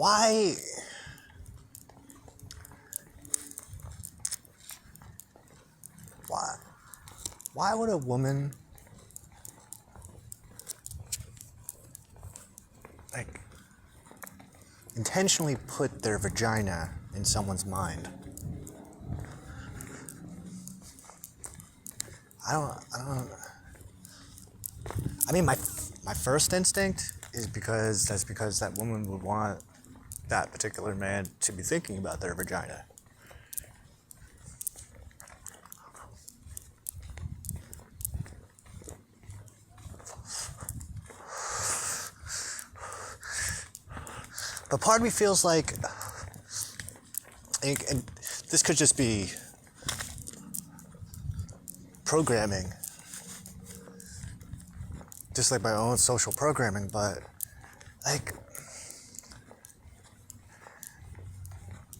why why why would a woman like intentionally put their vagina in someone's mind? I don't. I mean, my first instinct is because that woman would want that particular man to be thinking about their vagina. But part of me feels like, and this could just be programming, just like my own social programming, but like,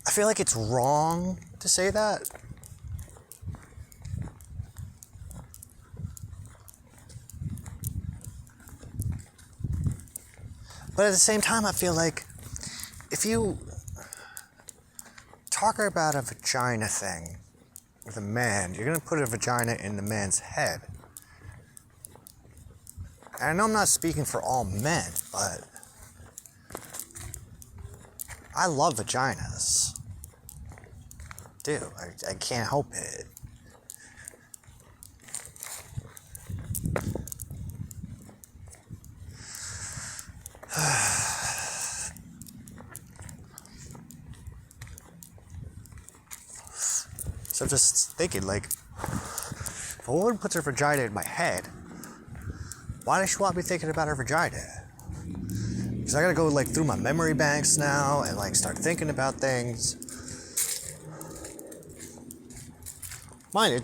I feel like it's wrong to say that. But at the same time, I feel like if you talk about a vagina thing with a man, you're going to put a vagina in the man's head. And I know I'm not speaking for all men, but I love vaginas. Dude, I can't help it. So I'm just thinking, like, if a woman puts her vagina in my head, why does she want me thinking about her vagina? Because I gotta go, like, through my memory banks now and, like, start thinking about things. I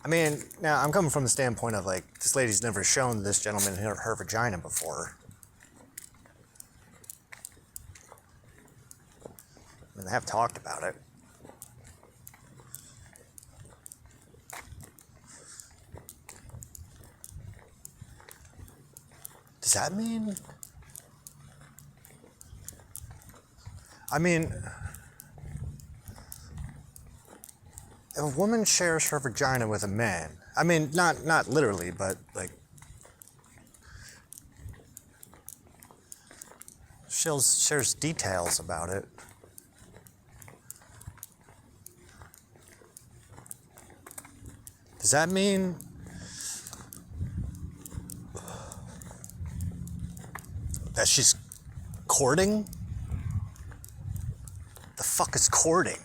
mean, now I'm coming from the standpoint of, like, this lady's never shown this gentleman her vagina before. I mean, they have talked about it. Does that mean... I mean... if a woman shares her vagina with a man, I mean, not literally, but, like... shares details about it. Does that mean... that she's courting? The fuck is courting?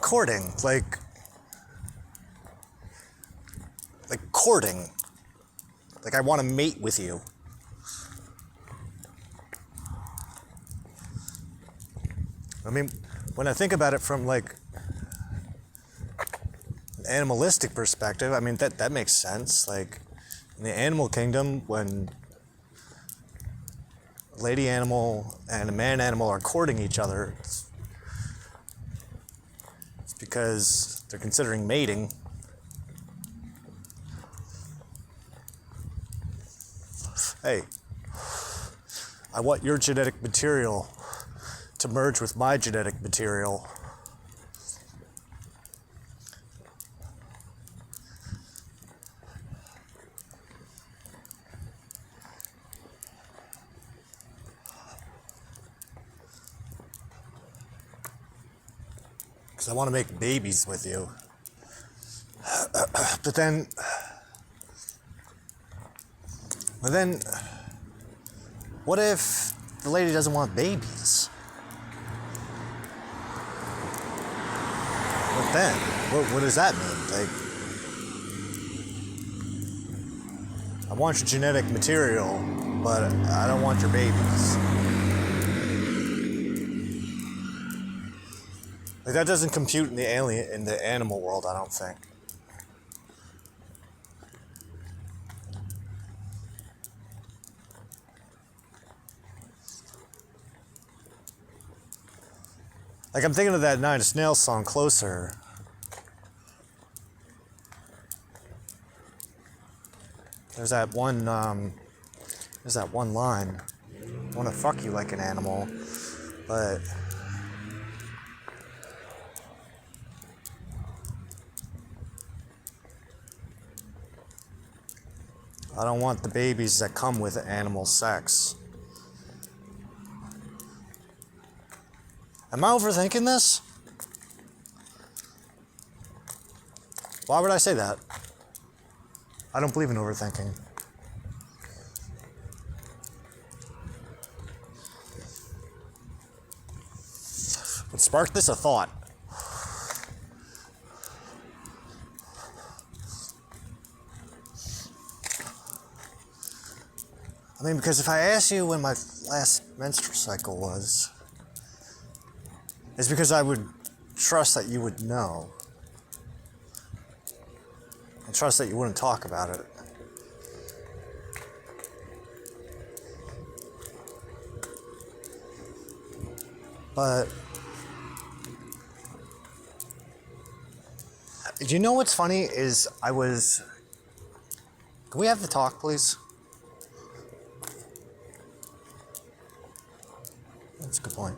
Courting, like courting. Like, I want to mate with you. I mean, when I think about it from, like, an animalistic perspective, I mean, that makes sense. Like, in the animal kingdom, when a lady animal and a man animal are courting each other, it's because they're considering mating. Hey, I want your genetic material to merge with my genetic material. Because I want to make babies with you. But then, what if the lady doesn't want babies? What then? What does that mean? Like, I want your genetic material, but I don't want your babies. Like, that doesn't compute in the animal world, I don't think. Like, I'm thinking of that Nine Inch Nails song, Closer. There's that one line. want to fuck you like an animal, but I don't want the babies that come with animal sex. Am I overthinking this? Why would I say that? I don't believe in overthinking. What sparked this? A thought. I mean, because if I ask you when my last menstrual cycle was, it's because I would trust that you would know. And trust that you wouldn't talk about it. But you know what's funny is can we have the talk, please? That's a good point.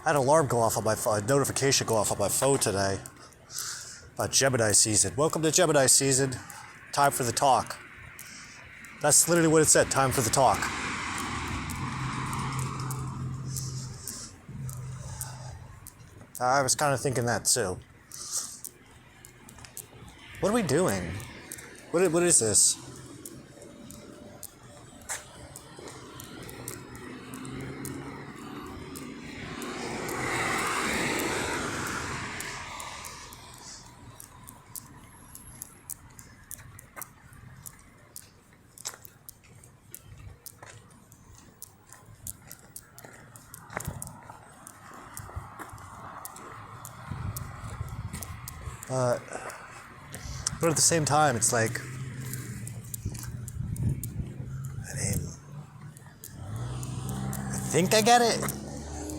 I had an alarm go off on my phone, a notification go off on my phone today about Gemini season. Welcome to Gemini season. Time for the talk. That's literally what it said. Time for the talk. I was kind of thinking that too. What are we doing? What is this? But at the same time, it's like, I mean, I think I get it,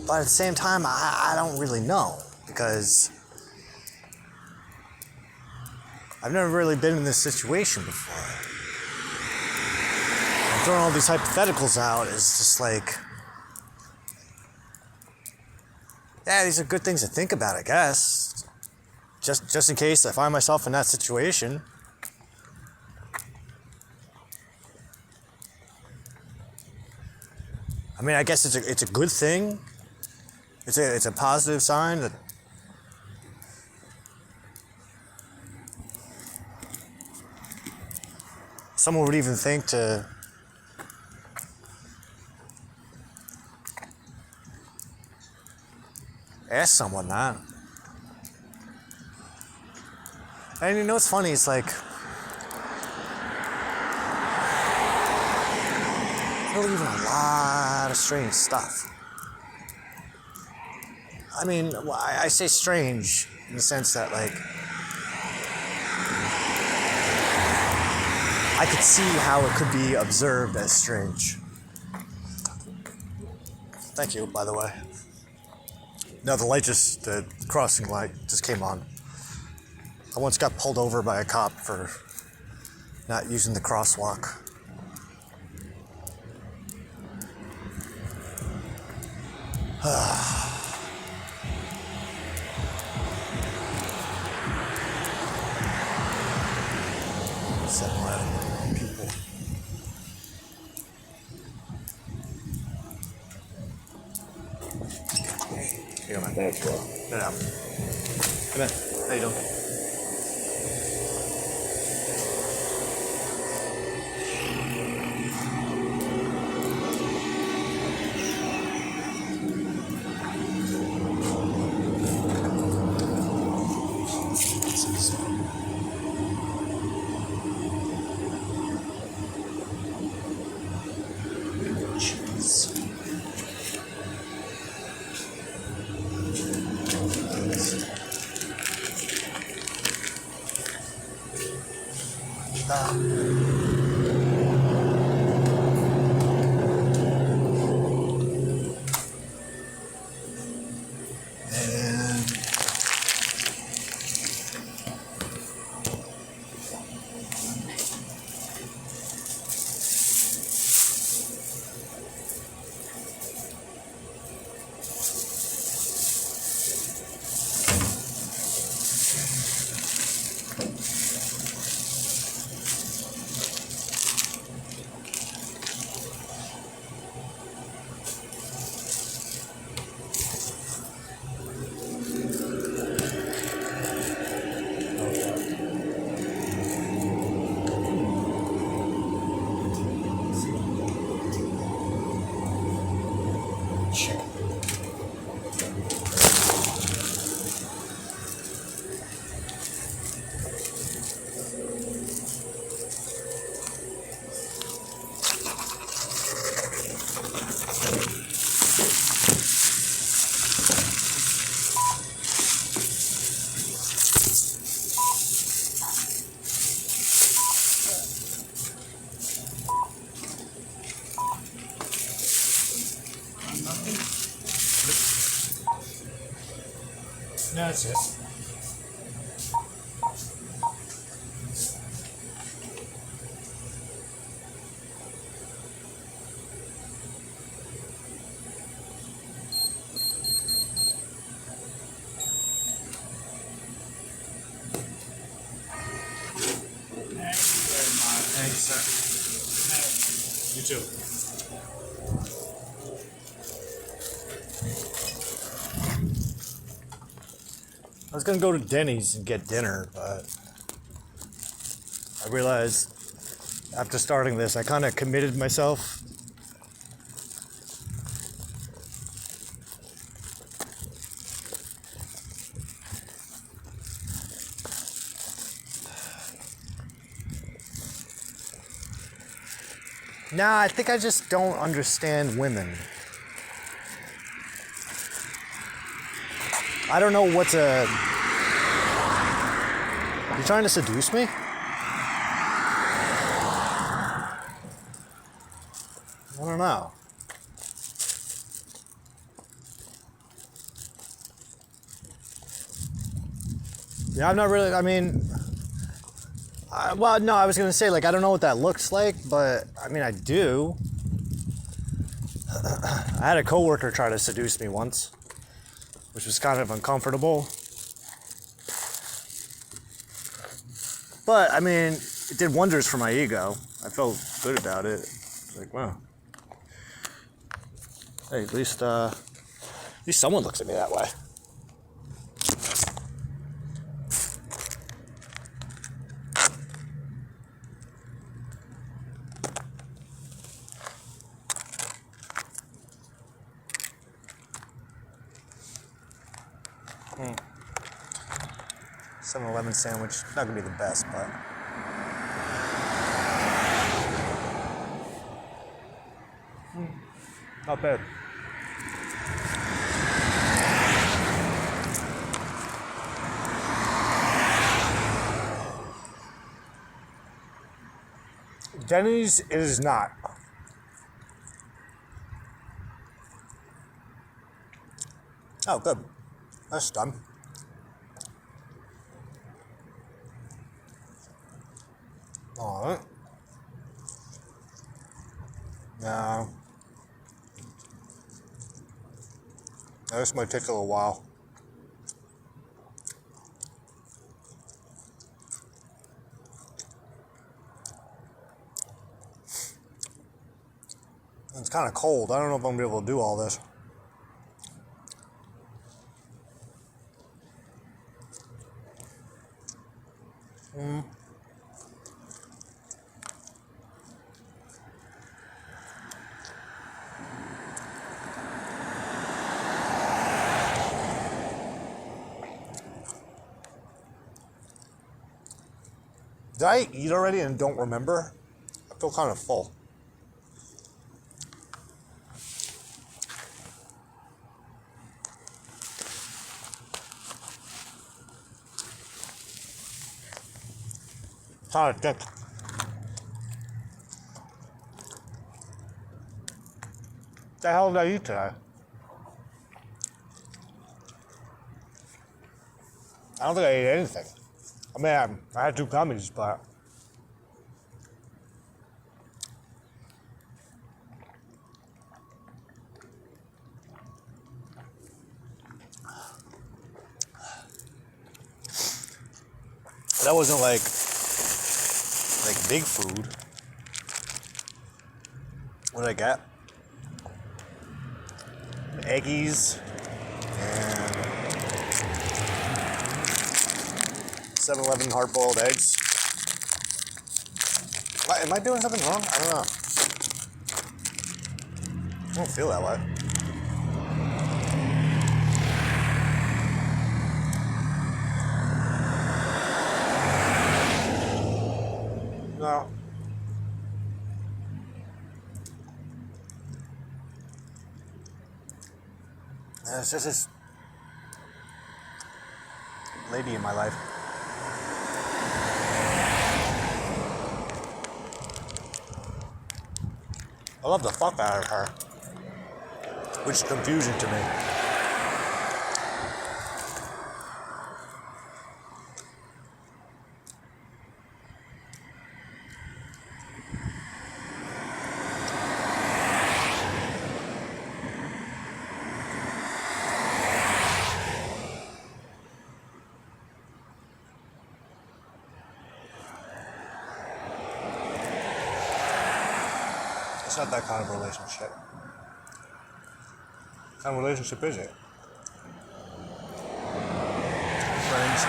but at the same time, I don't really know, because I've never really been in this situation before. And throwing all these hypotheticals out is just like, yeah, these are good things to think about, I guess. Just in case I find myself in that situation. I mean, I guess it's a good thing. It's a positive sign that someone would even think to ask someone that. And you know what's funny? It's like, I believe in a lot of strange stuff. I mean, I say strange in the sense that, like, I could see how it could be observed as strange. Thank you, by the way. No, the crossing light just came on. I once got pulled over by a cop for not using the crosswalk. People. Here, man. Thanks, bro. No. Come in. How you doing? No, that's it. Thanks, sir. You too. I was gonna go to Denny's and get dinner, but I realized after starting this, I kind of committed myself. Nah, I think I just don't understand women. I don't know what's a... You trying to seduce me? I don't know. Yeah, I'm not really... I mean... well, no, I was going to say, like, I don't know what that looks like, but, I mean, I do. I had a coworker try to seduce me once, which was kind of uncomfortable. But, I mean, it did wonders for my ego. I felt good about it. Like, wow. Hey, at least someone looks at me that way. Mm. 7-Eleven sandwich, not gonna be the best, but not bad. Denny's is not. Oh, good. That's done. Alright. Now, this might take a little while. It's kind of cold. I don't know if I'm going to be able to do all this. Did I eat already and don't remember? I feel kind of full. Kind of thick. What the hell did I eat today? I don't think I ate anything. I mean, I had 2 gummies, but that wasn't like big food. What did I get? Eggies and 7-Eleven hard-boiled eggs. Am I doing something wrong? I don't know. I don't feel that way. No. It's just this lady in my life. I love the fuck out of her. which is confusing to me. It's not that kind of relationship. What kind of relationship is it? Friends.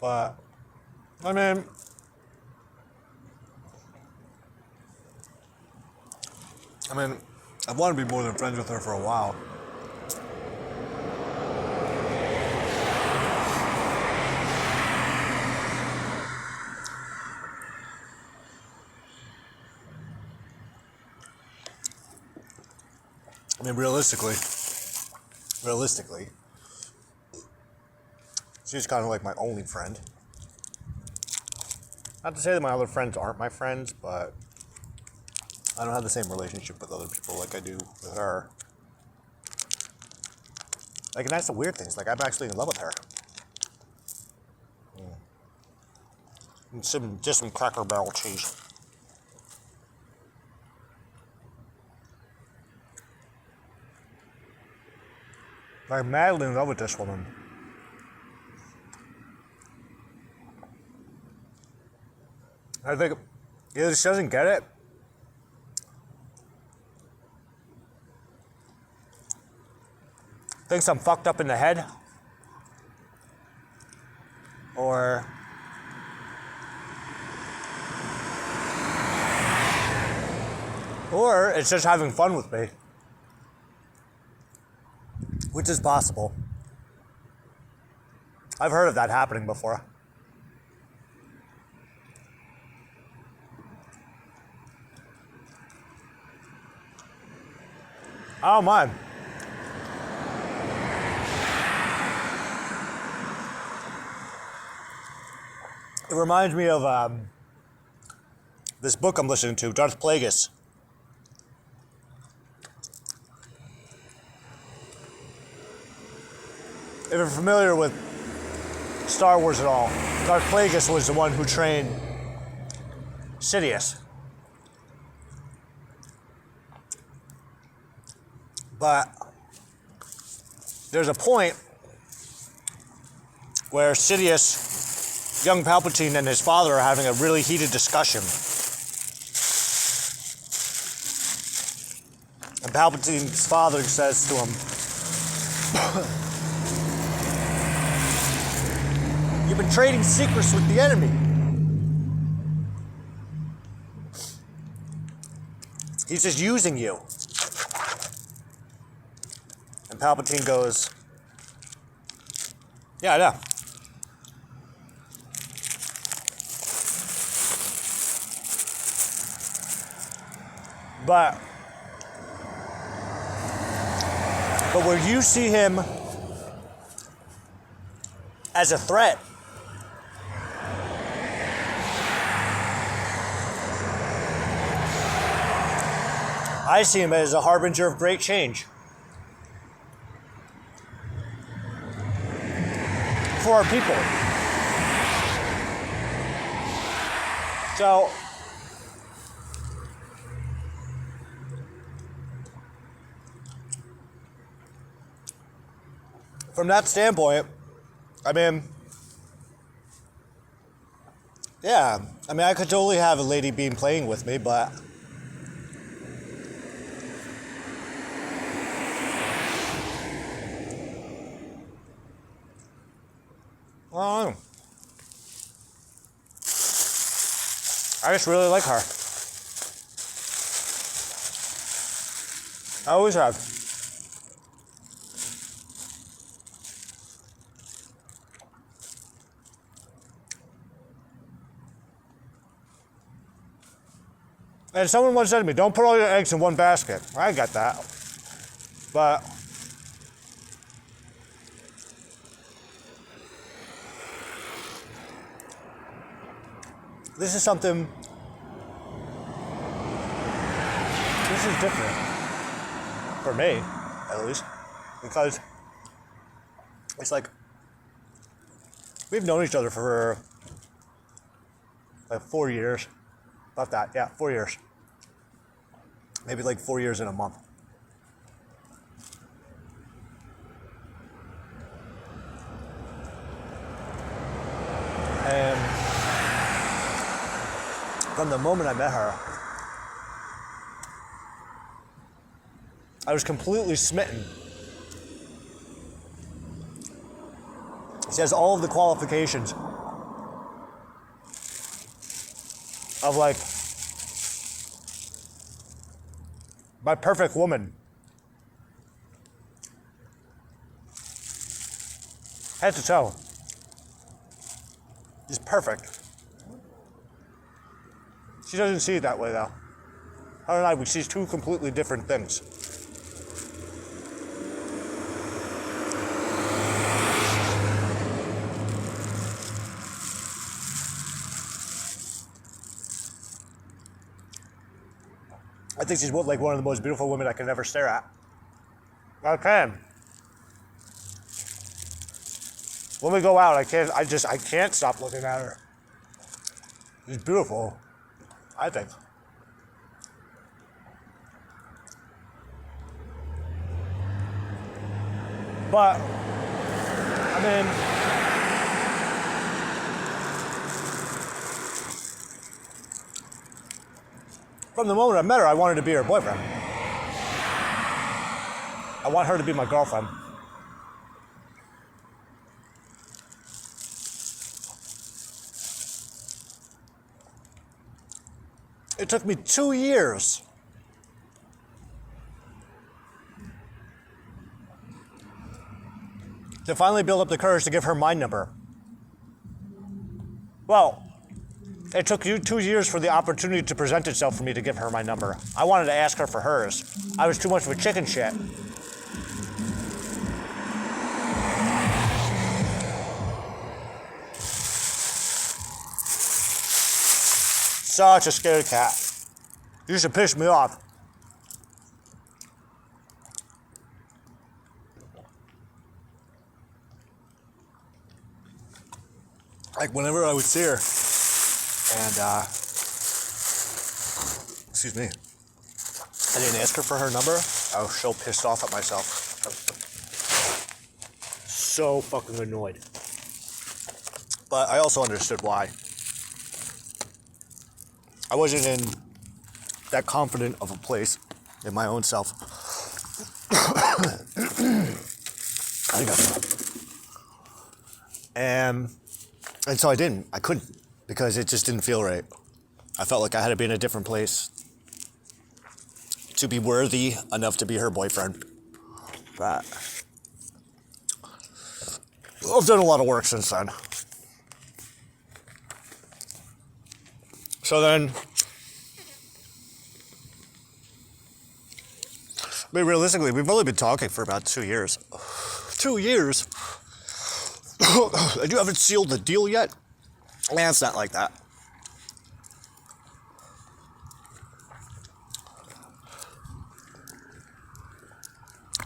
But, I mean, I've wanted to be more than friends with her for a while. I mean, realistically, she's kind of like my only friend. Not to say that my other friends aren't my friends, but I don't have the same relationship with other people like I do with her. Like, and that's the weird thing. It's like, I'm actually in love with her. And just some Cracker Barrel cheese. I'm madly in love with this woman. I think either she doesn't get it, thinks I'm fucked up in the head, or it's just having fun with me. Which is possible. I've heard of that happening before. I don't mind. It reminds me of this book I'm listening to, Darth Plagueis. If you're familiar with Star Wars at all, Darth Plagueis was the one who trained Sidious. But there's a point where Sidious, young Palpatine, and his father are having a really heated discussion. And Palpatine's father says to him, "You've been trading secrets with the enemy." He's just using you. And Palpatine goes, "Yeah, I know." But where you see him as a threat, I see him as a harbinger of great change for our people. So, from that standpoint, I mean, yeah, I could totally have a lady being playing with me, but I don't know. I just really like her. I always have. And someone once said to me, "Don't put all your eggs in one basket." I get that. But this is something, this is different, for me, at least, because it's like, we've known each other for like 4 years, about that, yeah, 4 years, maybe like 4 years in a month. And from the moment I met her, I was completely smitten. She has all of the qualifications of like my perfect woman. Head to toe. She's perfect. She doesn't see it that way though. Her and I, we see two completely different things. I think she's like one of the most beautiful women I can ever stare at. I can. When we go out, I can't stop looking at her. She's beautiful, I think. But, I mean, from the moment I met her, I wanted to be her boyfriend. I want her to be my girlfriend. It took me 2 years to finally build up the courage to give her my number. Well, it took you 2 years for the opportunity to present itself for me to give her my number. I wanted to ask her for hers. I was too much of a chicken shit. Such a scared cat. You should piss me off. Like whenever I would see her, and excuse me, I didn't ask her for her number, I was so pissed off at myself. So fucking annoyed. But I also understood why. I wasn't in that confident of a place in my own self. And so I didn't. I couldn't, because it just didn't feel right. I felt like I had to be in a different place to be worthy enough to be her boyfriend. But I've done a lot of work since then. So then, I mean, realistically, we've only been talking for about 2 years. 2 years? And you haven't sealed the deal yet? Man, it's not like that.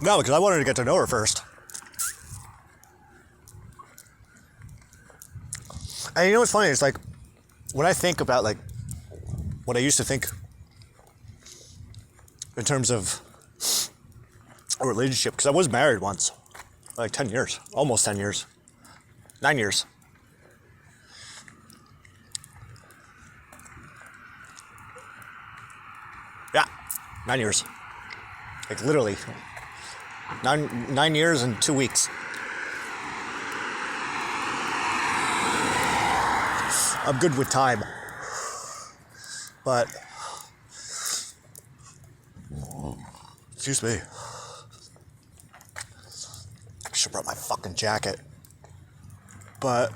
No, because I wanted to get to know her first. And you know what's funny? It's like, when I think about like what I used to think in terms of a relationship, because I was married once, like 10 years, almost 10 years, 9 years. Yeah, 9 years. Like literally, nine years and 2 weeks. I'm good with time. But, excuse me. I should have brought my fucking jacket. But,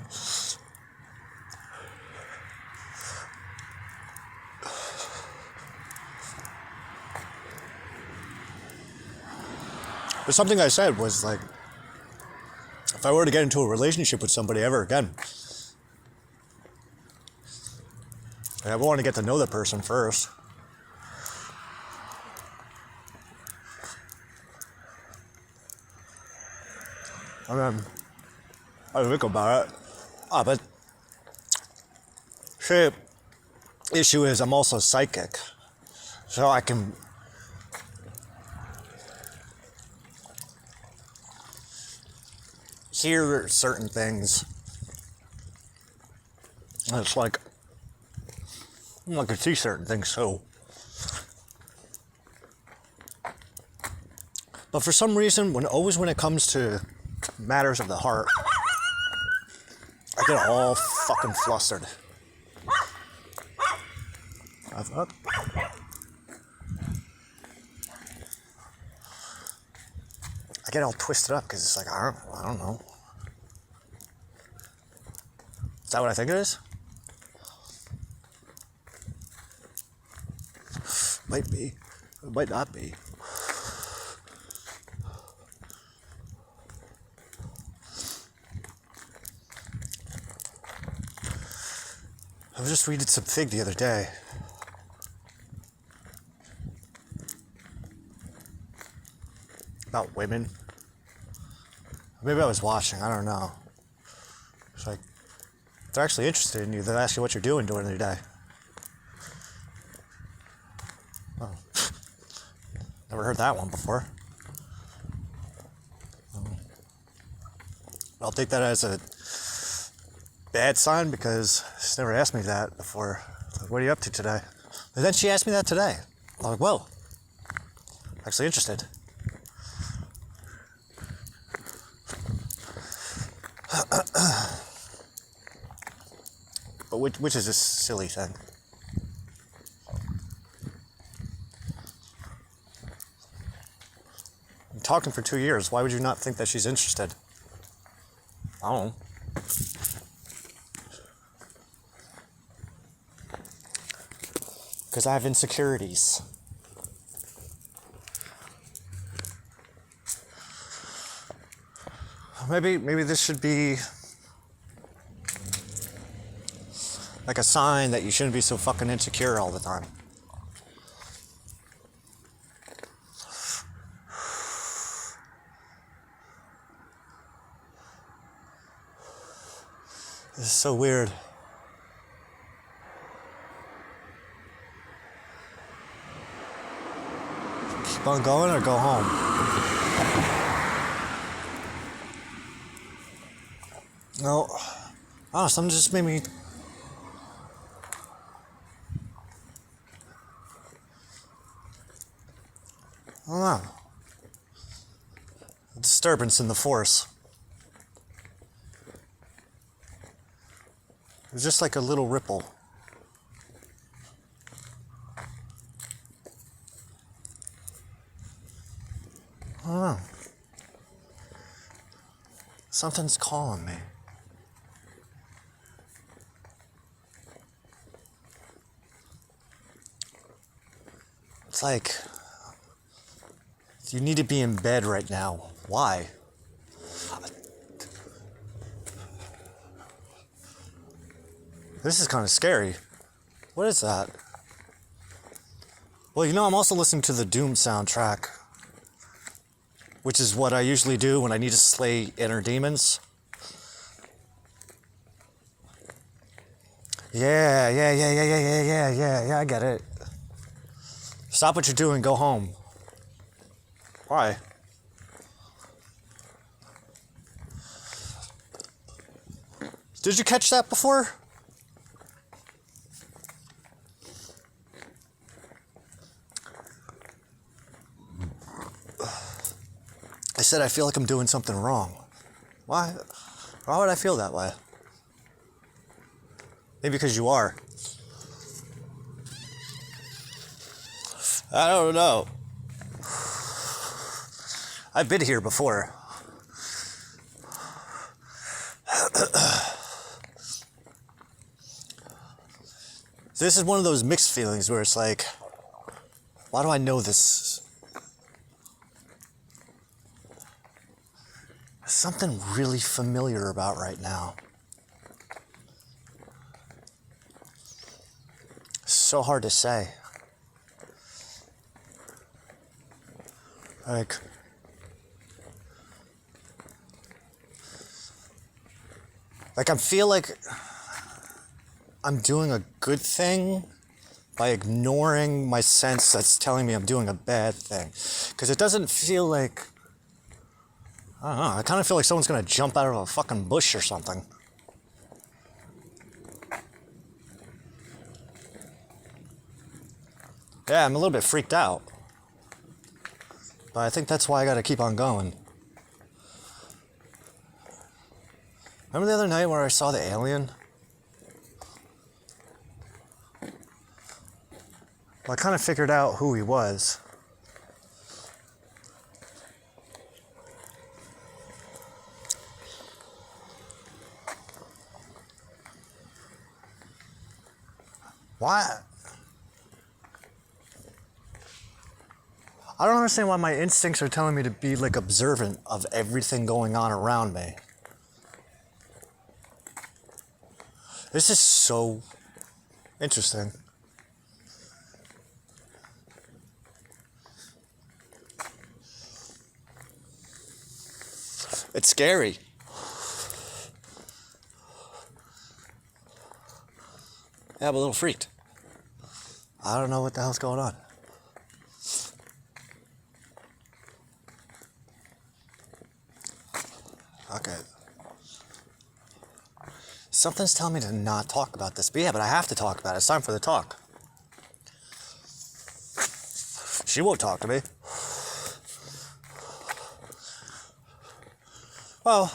something I said was like, if I were to get into a relationship with somebody ever again, I want to get to know the person first. I mean, I think about it. But see, issue is I'm also psychic. So I can hear certain things. And it's like, I can see certain things too. But for some reason, when it comes to matters of the heart, I get all fucking flustered. I get all twisted up because it's like, I don't know. Is that what I think it is? Might be. It might not be. I was just reading something the other day. About women. Maybe I was watching, I don't know. It's like, if they're actually interested in you, they'll ask you what you're doing during the day. Oh. Never heard that one before. I'll take that as a bad sign because she's never asked me that before. Like, what are you up to today? And then she asked me that today. I'm like, whoa, actually interested. But which is a silly thing. I'm talking for 2 years. Why would you not think that she's interested? I don't know. Because I have insecurities. Maybe this should be like a sign that you shouldn't be so fucking insecure all the time. This is so weird. Keep on going or go home? No. Oh, something just made me... I don't know. A disturbance in the force. It was just like a little ripple. I don't know. Something's calling me. It's like, you need to be in bed right now. Why? This is kind of scary. What is that? Well, you know, I'm also listening to the Doom soundtrack, which is what I usually do when I need to slay inner demons. Yeah, I get it. Stop what you're doing, go home. Why? Did you catch that before? I said I feel like I'm doing something wrong. Why? Why would I feel that way? Maybe because you are. I don't know. I've been here before. This is one of those mixed feelings where it's like, why do I know this? There's something really familiar about right now. so hard to say. Like, I feel like I'm doing a good thing by ignoring my sense that's telling me I'm doing a bad thing. Because it doesn't feel like, I don't know, I kind of feel like someone's going to jump out of a fucking bush or something. Yeah, I'm a little bit freaked out. But I think that's why I got to keep on going. Remember the other night where I saw the alien? Well, I kind of figured out who he was. Why? I don't understand why my instincts are telling me to be like observant of everything going on around me. This is so interesting. It's scary. Yeah, I'm a little freaked. I don't know what the hell's going on. Okay. Something's telling me to not talk about this. But yeah, but I have to talk about it. It's time for the talk. She won't talk to me. Well,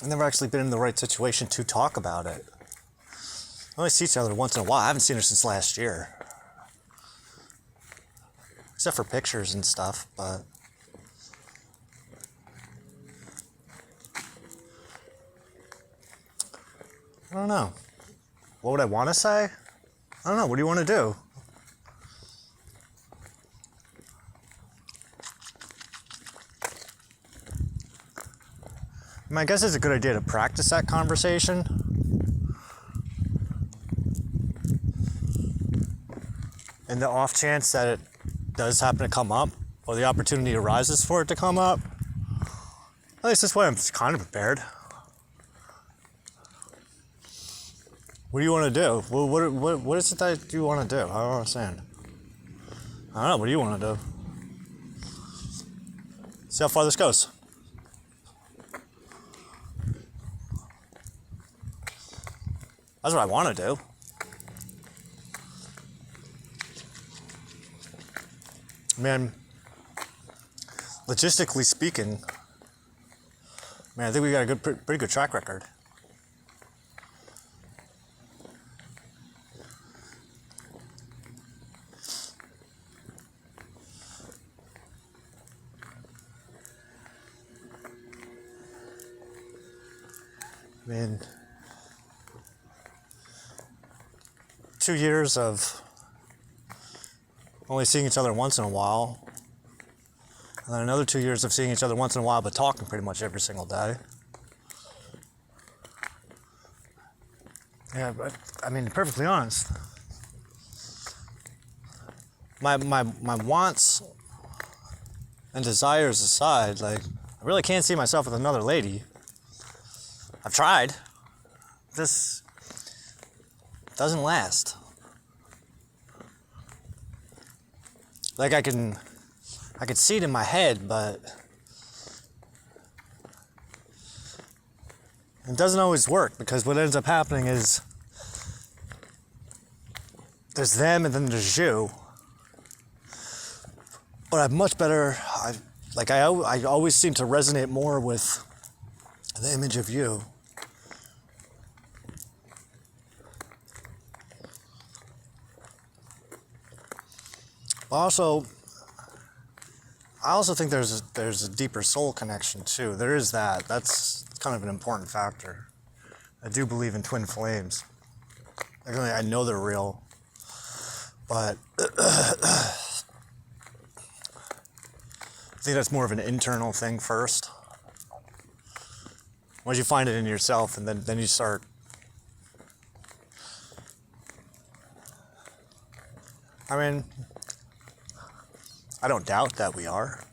I've never actually been in the right situation to talk about it. We only see each other once in a while. I haven't seen her since last year. Except for pictures and stuff, but... I don't know. What would I want to say? I don't know. What do you want to do? I mean, I guess it's a good idea to practice that conversation. And the off chance that it does happen to come up, or the opportunity arises for it to come up, at least this way I'm kind of prepared. What do you want to do? What is it that you want to do? I don't understand. I don't know. What do you want to do? See how far this goes. That's what I want to do. Man, logistically speaking, man, I think we got a pretty good track record. I mean, 2 years of only seeing each other once in a while, and then another 2 years of seeing each other once in a while but talking pretty much every single day. Yeah, but I mean, perfectly honest, my wants and desires aside, like, I really can't see myself with another lady. I've tried. This doesn't last. Like, I can see it in my head, but it doesn't always work, because what ends up happening is there's them and then there's you. But I'm much better. I always seem to resonate more with the image of you. Also, I also think there's a deeper soul connection too. There is that. That's kind of an important factor. I do believe in twin flames. I know they're real, but I think that's more of an internal thing first. Once you find it in yourself, and then you start I mean, I don't doubt that we are.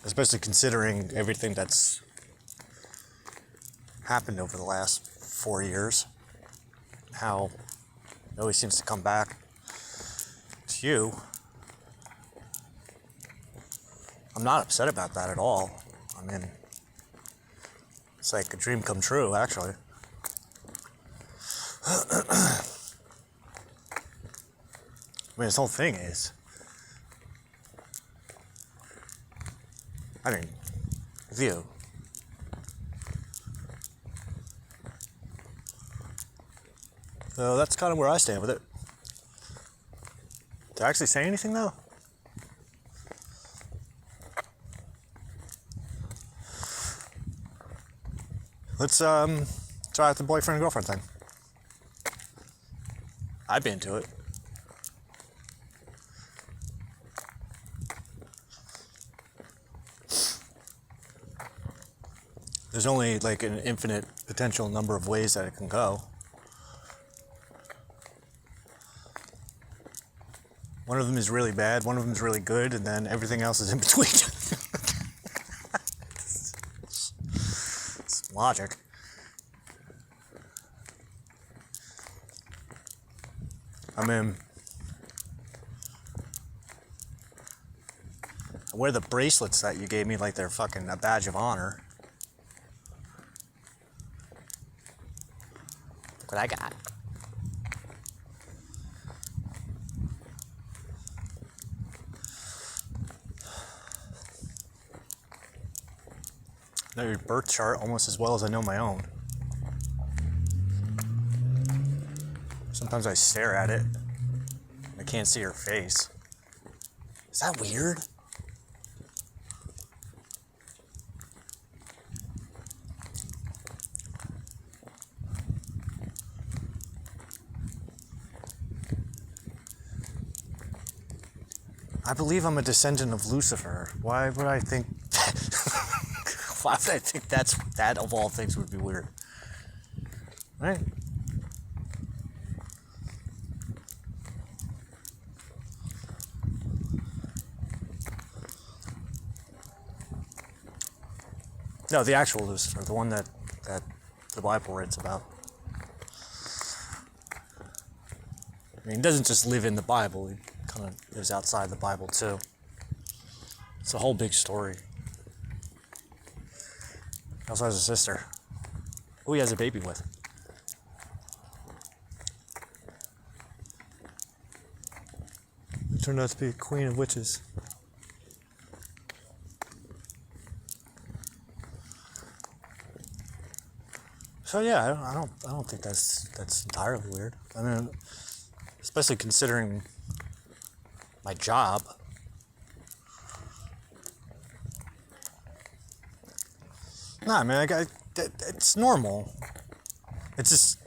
Especially considering everything that's happened over the last 4 years. How it always seems to come back to you. I'm not upset about that at all. I mean, it's like a dream come true, actually. I mean, this whole thing is, I mean, with you. So that's kind of where I stand with it. Did I actually say anything, though? Let's try out the boyfriend and girlfriend thing. I'd be into it. There's only like an infinite potential number of ways that it can go. One of them is really bad, one of them is really good, and then everything else is in between. It's logic. I mean, I wear the bracelets that you gave me like they're fucking a badge of honor. Look what I got. I know your birth chart almost as well as I know my own. Sometimes I stare at it. I can't see her face. Is that weird? I believe I'm a descendant of Lucifer. Why would I think why would I think that of all things would be weird? Right? No, the actual Lucifer, the one that the Bible writes about. I mean, he doesn't just live in the Bible, he kind of lives outside the Bible too. It's a whole big story. He also has a sister, who he has a baby with. Who turned out to be a queen of witches. So yeah, I don't think that's entirely weird. I mean, especially considering my job. Nah, I mean, it's normal. It's just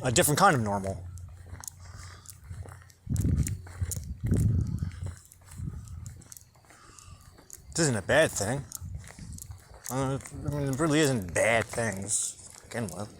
a different kind of normal. This isn't a bad thing. I mean, it really isn't bad things to begin with.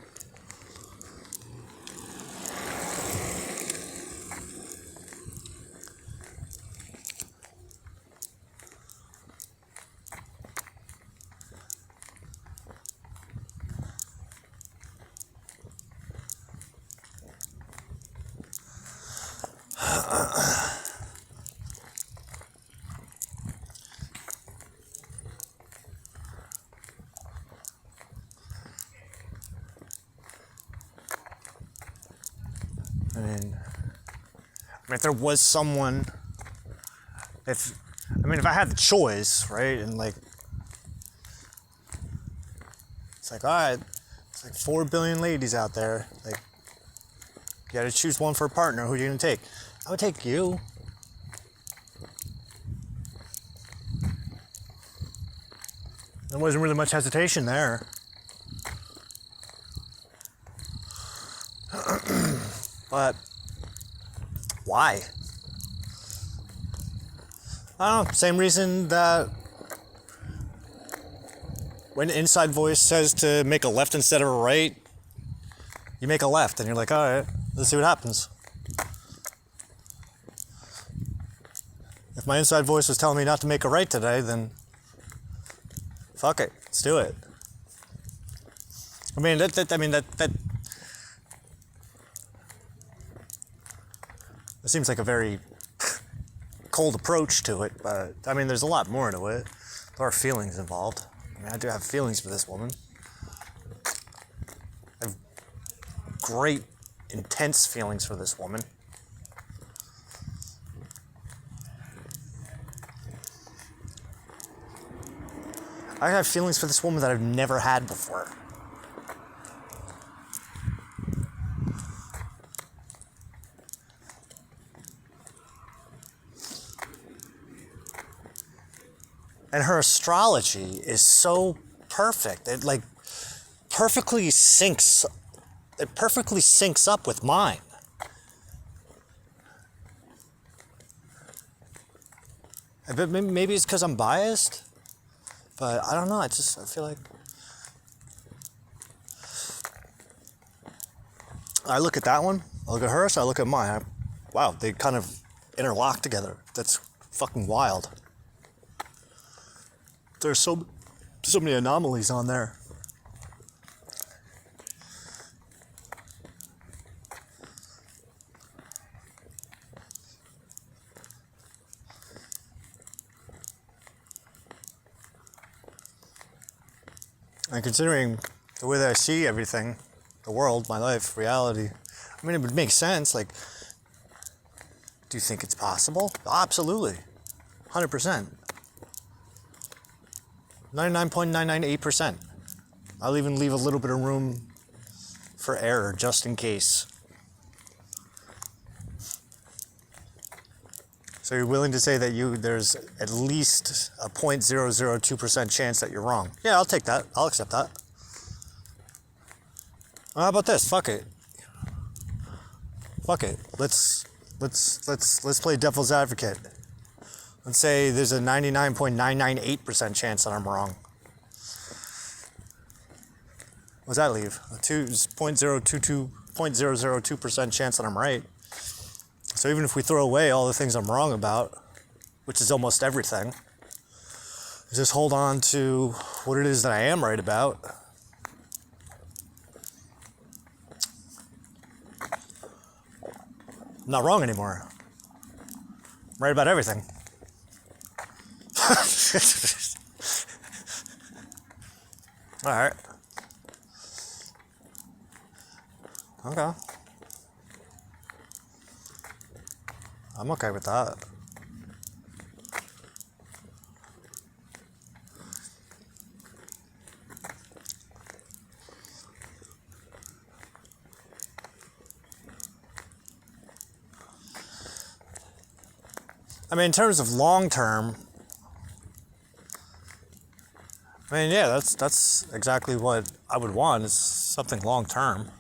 If there was someone, if I had the choice, right, and like, it's like, all right, it's like 4 billion ladies out there, like, you gotta choose one for a partner, who are you gonna take? I would take you. There wasn't really much hesitation there. But why? I don't know, same reason that when the inside voice says to make a left instead of a right, you make a left and you're like, all right, Let's see what happens. If my inside voice was telling me not to make a right today, then fuck it, let's do it. I mean, that seems like a very cold approach to it, but I mean, there's a lot more to it. There are feelings involved. I mean, I do have feelings for this woman. I have great, intense feelings for this woman. I have feelings for this woman that I've never had before. And her astrology is so perfect. It perfectly syncs up with mine. But maybe it's because I'm biased, but I don't know. I feel like I look at that one, I look at hers, I look at mine. Wow, they kind of interlock together. That's fucking wild. There's so many anomalies on there. And considering the way that I see everything, the world, my life, reality, I mean, it would make sense. Like, do you think it's possible? Absolutely. 100%. 99.998%. I'll even leave a little bit of room for error just in case. So you're willing to say that there's at least a 0.002% chance that you're wrong? Yeah, I'll take that. I'll accept that. Well, how about this? Fuck it. Let's play devil's advocate. Let's say there's a 99.998% chance that I'm wrong. What does that leave? A 0.002% chance that I'm right. So even if we throw away all the things I'm wrong about, which is almost everything, just hold on to what it is that I am right about. I'm not wrong anymore. I'm right about everything. Alright. Okay. I'm okay with that. I mean, in terms of long term, I mean, yeah, that's exactly what I would want, is something long term.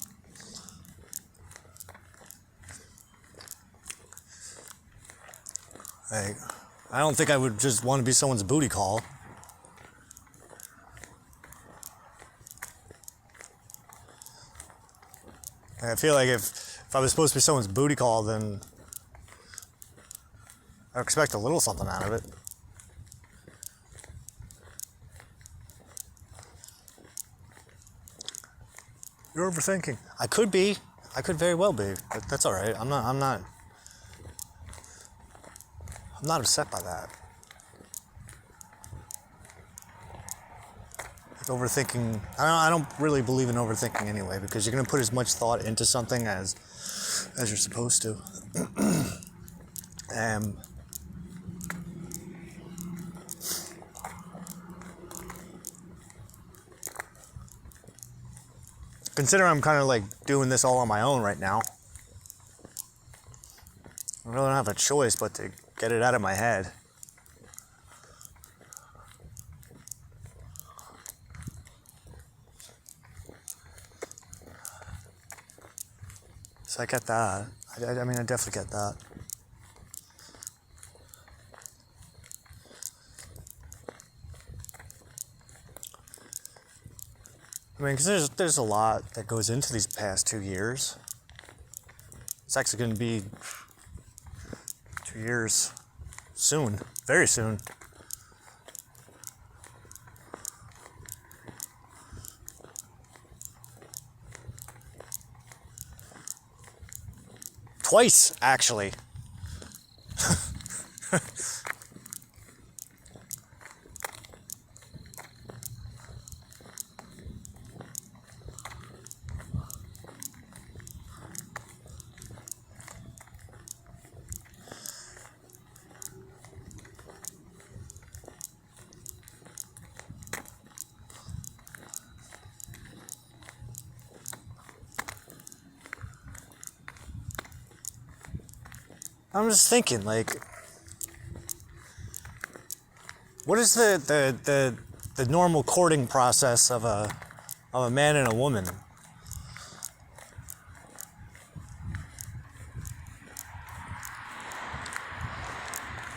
Like, I don't think I would just want to be someone's booty call. I feel like if I was supposed to be someone's booty call, then I expect a little something out of it. You're overthinking. I could be. I could very well be. But that's all right. I'm not upset by that. Like overthinking. I don't really believe in overthinking anyway, because you're gonna put as much thought into something as you're supposed to. Consider I'm kind of like doing this all on my own right now. I really don't have a choice but to get it out of my head. So I get that. I mean, I definitely get that. I mean, because there's a lot that goes into these past 2 years. It's actually going to be 2 years soon, very soon. Twice, actually. I'm just thinking, like, what is the normal courting process of a man and a woman?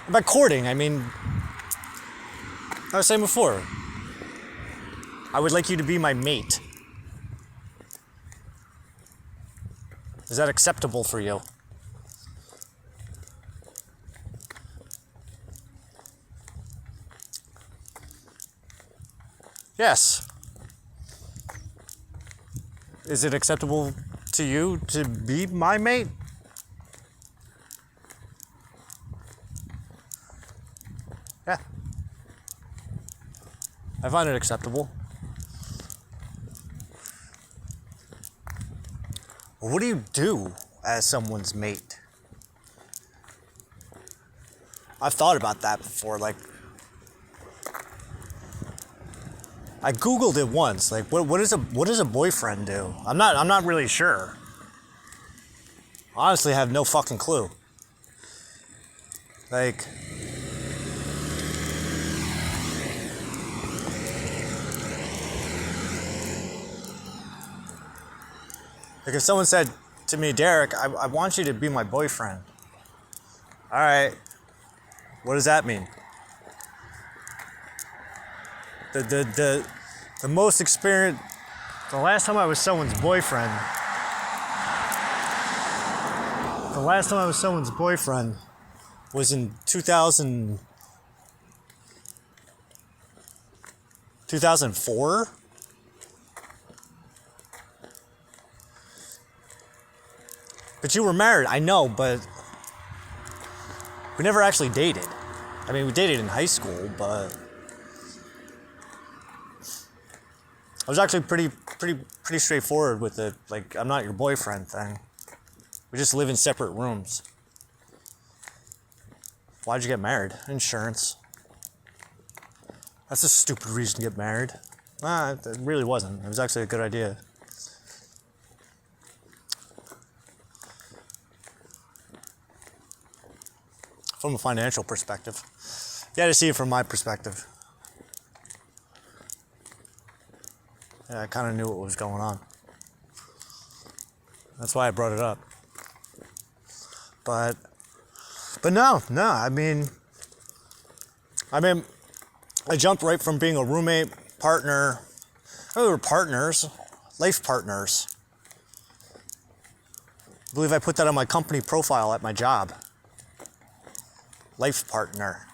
By courting, I mean, I was saying before, I would like you to be my mate. Is that acceptable for you? Yes. Is it acceptable to you to be my mate? Yeah. I find it acceptable. What do you do as someone's mate? I've thought about that before, like, I Googled it once. Like, what does a boyfriend do? I'm not really sure. Honestly, I have no fucking clue. Like, if someone said to me, Derek, I want you to be my boyfriend. All right. What does that mean? The most experienced, the last time I was someone's boyfriend was in 2004. But you were married, I know, but we never actually dated. I mean, we dated in high school, but I was actually pretty straightforward with it. Like, I'm not your boyfriend thing. We just live in separate rooms. Why'd you get married? Insurance. That's a stupid reason to get married. It really wasn't. It was actually a good idea. From a financial perspective. You had to see it from my perspective. Yeah, I kind of knew what was going on. That's why I brought it up. But no, I mean, I jumped right from being a roommate, partner. We were partners, life partners. I believe I put that on my company profile at my job. Life partner.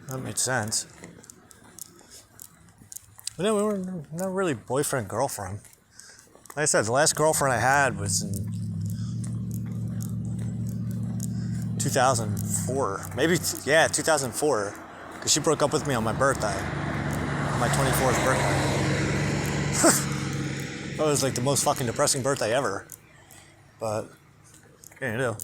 That made sense. But no, we were not really boyfriend, girlfriend. Like I said, the last girlfriend I had was in 2004. Maybe, 2004. Because she broke up with me on my birthday. On my 24th birthday. That was like the most fucking depressing birthday ever. But, what can you do?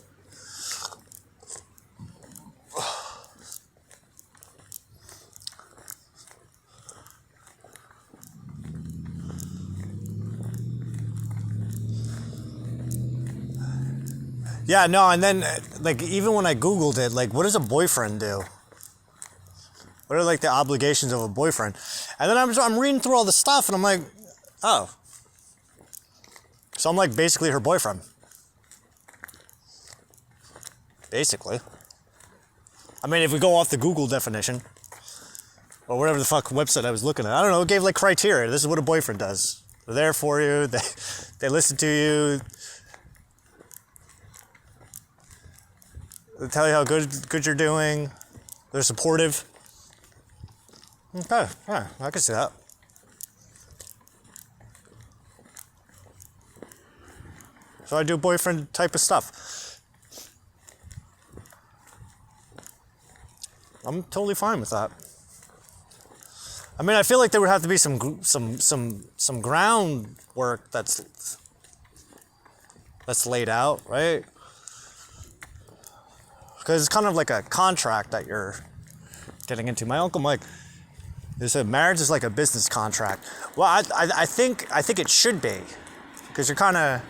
Yeah, no, and then, like, even when I Googled it, like, what does a boyfriend do? What are, like, the obligations of a boyfriend? And then I'm reading through all the stuff, and I'm like, oh. So I'm, like, basically her boyfriend. Basically. I mean, if we go off the Google definition. or whatever the fuck website I was looking at. I don't know. It gave like criteria. This is what a boyfriend does. They're there for you. They listen to you. They tell you how good you're doing. They're supportive. Okay, yeah, I can see that. So I do boyfriend type of stuff. I'm totally fine with that. I mean, I feel like there would have to be some groundwork that's laid out, right? Because it's kind of like a contract that you're getting into. My Uncle Mike, he said marriage is like a business contract. Well, I think it should be, because you're kind of.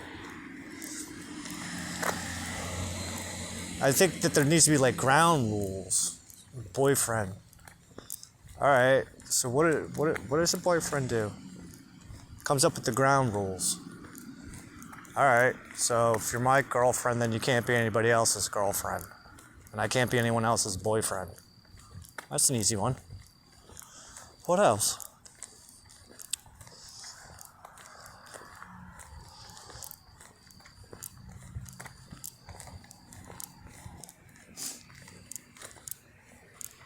I think that there needs to be like ground rules. Boyfriend. All right. So what does a boyfriend do? Comes up with the ground rules. All right. So if you're my girlfriend, then you can't be anybody else's girlfriend, and I can't be anyone else's boyfriend. That's an easy one. What else?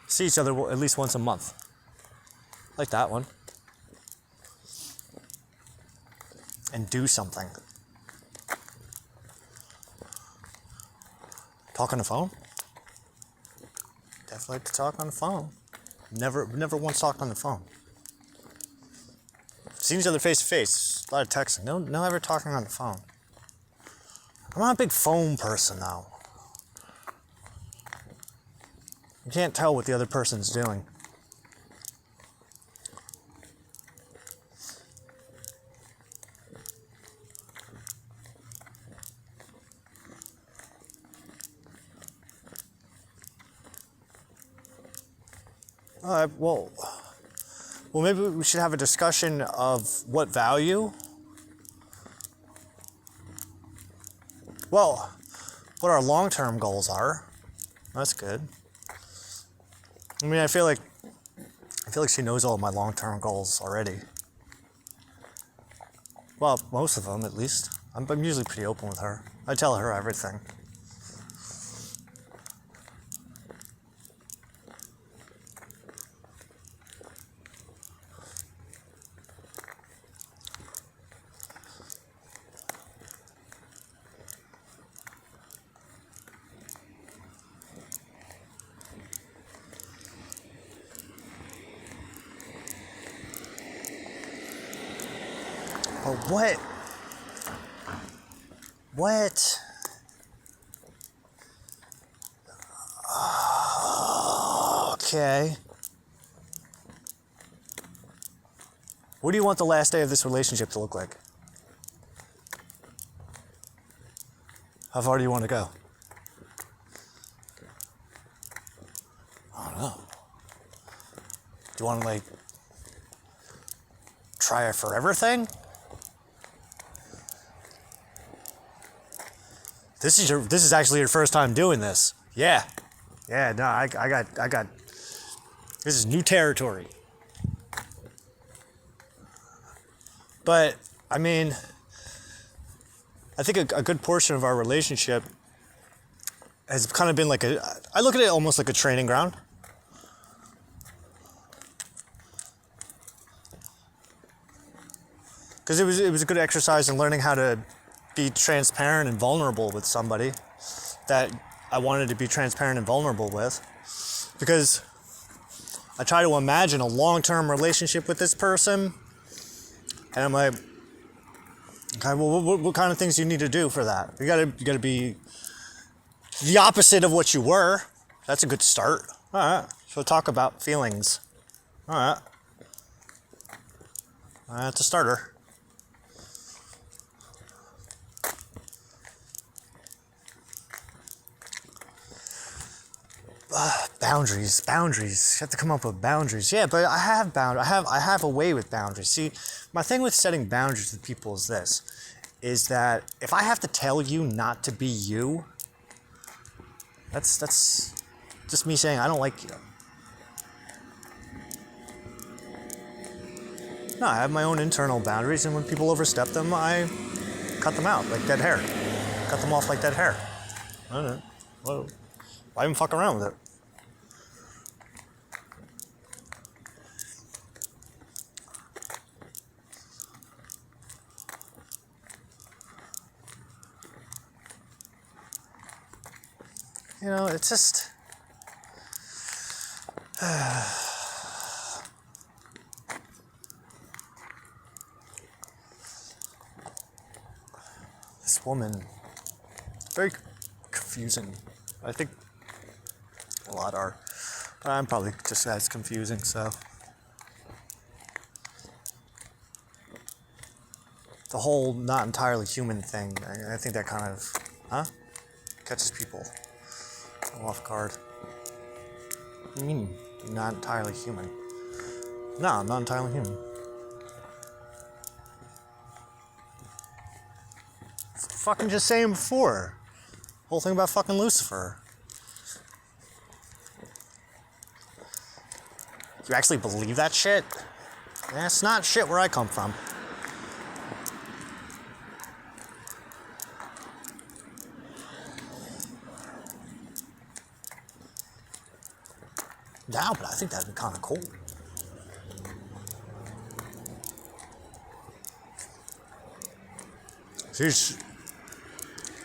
See each other at least once a month. Like that one. And do something. Talk on the phone? Definitely like to talk on the phone. Never once talked on the phone. Seen each other face to face. A lot of texting. No ever talking on the phone. I'm not a big phone person though. You can't tell what the other person's doing. Well, maybe we should have a discussion of what value. Well, what our long-term goals are. That's good. I mean, I feel like she knows all of my long-term goals already. Well, most of them, at least. I'm usually pretty open with her. I tell her everything. But what? Okay. What do you want the last day of this relationship to look like? How far do you want to go? I don't know. Do you want to like try a forever thing? This is actually your first time doing this. Yeah. Yeah, no, I got this is new territory. But I mean, I think a good portion of our relationship has kind of been like I look at it almost like a training ground. Because it was a good exercise in learning how to be transparent and vulnerable with somebody that I wanted to be transparent and vulnerable with, because I try to imagine a long-term relationship with this person, and I'm like, okay, well, what kind of things do you need to do for that? You gotta be the opposite of what you were. That's a good start. All right, so talk about feelings. All right, that's a starter. Boundaries. You have to come up with boundaries. Yeah, but I have a way with boundaries. See, my thing with setting boundaries with people is this, is that if I have to tell you not to be you, that's just me saying I don't like you. No, I have my own internal boundaries, and when people overstep them, I cut them out like dead hair. Cut them off like dead hair. I don't know. Whoa. Why even fuck around with it? You know, it's just... This woman, very confusing. I think a lot are. But I'm probably just as confusing, so. The whole not entirely human thing, I think that kind of, catches people off guard. What do you mean, not entirely human? No, I'm not entirely human. Fucking just saying before. Whole thing about fucking Lucifer. You actually believe that shit? That's not shit where I come from. Yeah, but I think that'd be kind of cool. She's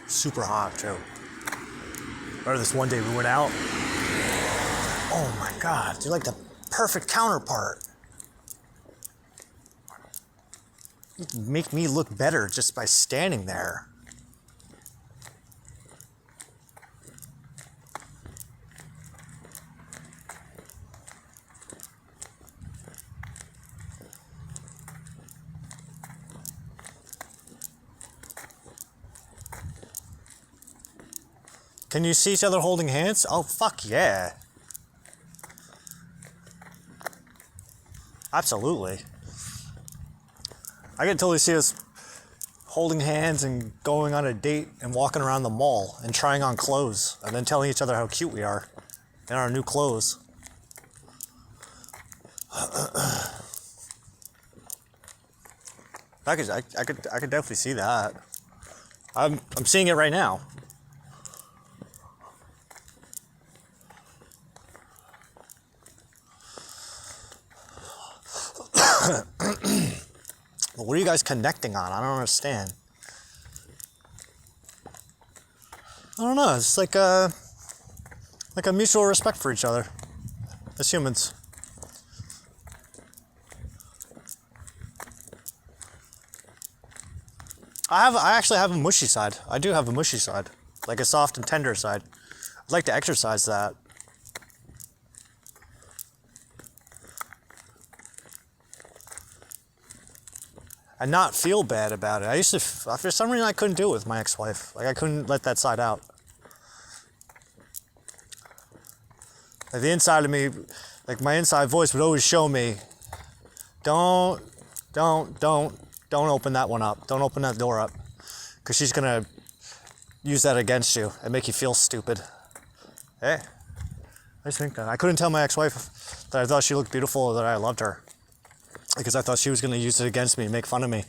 super hot too. Remember this one day we went out? Oh my god, you're like the perfect counterpart. You make me look better just by standing there. Can you see each other holding hands? Oh, fuck yeah. Absolutely. I can totally see us holding hands and going on a date and walking around the mall and trying on clothes and then telling each other how cute we are in our new clothes. I could definitely see that. I'm seeing it right now. What are you guys connecting on? I don't understand. I don't know. It's like a mutual respect for each other as humans. I actually have a mushy side. I do have a mushy side, like a soft and tender side. I'd like to exercise that. And not feel bad about it. I used to, for some reason I couldn't do it with my ex-wife. Like I couldn't let that side out. Like the inside of me, like my inside voice would always show me, don't open that one up. Don't open that door up. Because she's gonna use that against you and make you feel stupid. Hey, I just think that. I couldn't tell my ex-wife that I thought she looked beautiful or that I loved her. Because I thought she was going to use it against me and make fun of me.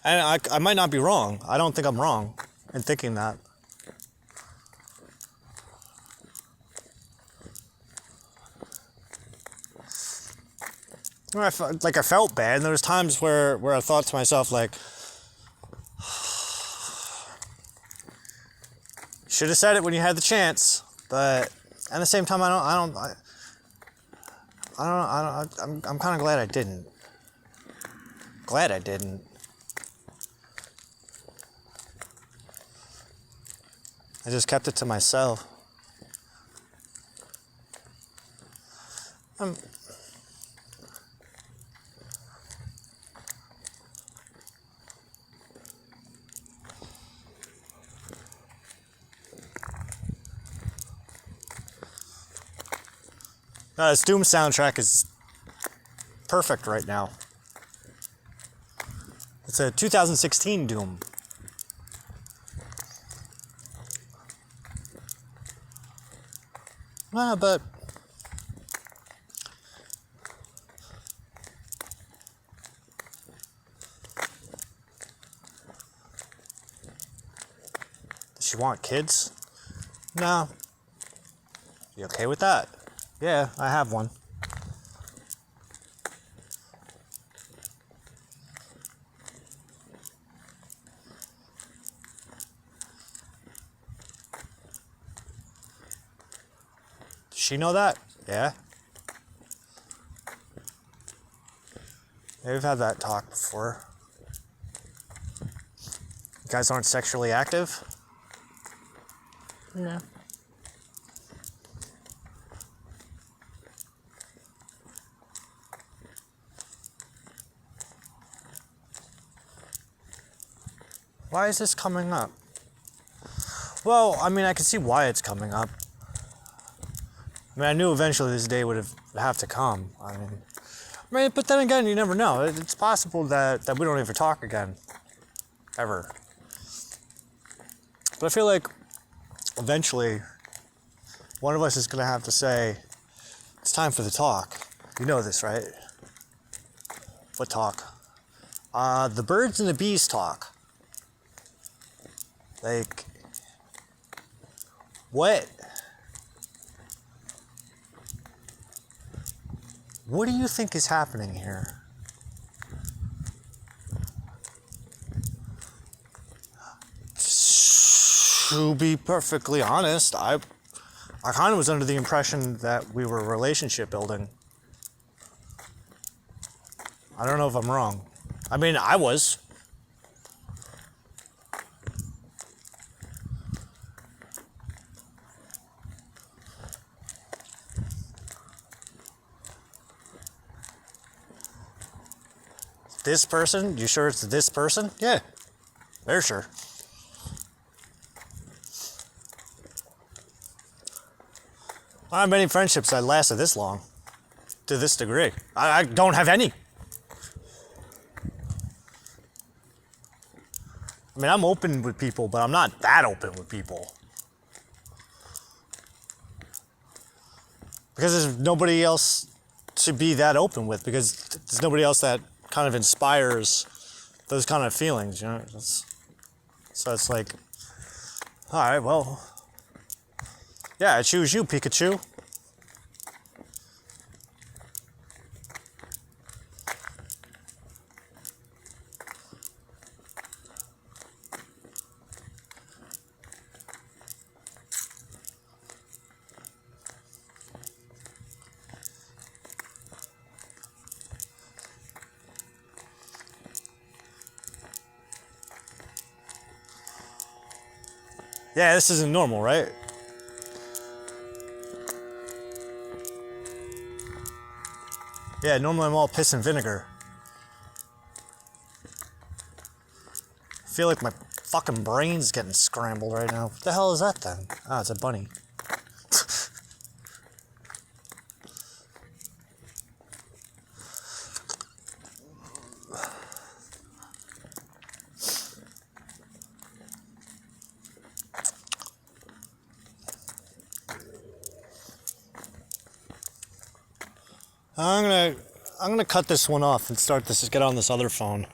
And I might not be wrong. I don't think I'm wrong in thinking that. I felt bad, and there was times where I thought to myself, like, should have said it when you had the chance. But at the same time, I'm kind of glad I didn't. Glad I didn't. I just kept it to myself. This Doom soundtrack is perfect right now. It's a 2016 Doom. But want kids? No. You okay with that? Yeah, I have one. Does she know that? Yeah. We've had that talk before. You guys aren't sexually active? No. Why is this coming up? Well, I mean, I can see why it's coming up. I mean, I knew eventually this day would have to come. I mean, but then again, you never know. It's possible that we don't ever talk again. Ever. But I feel like eventually one of us is going to have to say, it's time for the talk. You know this, right? What talk? The birds and the bees talk. Like, what do you think is happening here? To be perfectly honest, I kind of was under the impression that we were relationship building. I don't know if I'm wrong. I mean, I was. This person? You sure it's this person? Yeah, they're sure. I don't have many friendships that lasted this long, to this degree. I don't have any. I mean, I'm open with people, but I'm not that open with people. Because there's nobody else to be that open with, because there's nobody else that kind of inspires those kind of feelings, you know? So it's like, all right, well, yeah, I choose you, Pikachu. Yeah, this isn't normal, right? Yeah, normally I'm all piss and vinegar. I feel like my fucking brain's getting scrambled right now. What the hell is that then? Ah, it's a bunny. I'm gonna cut this one off and start this. Get on this other phone.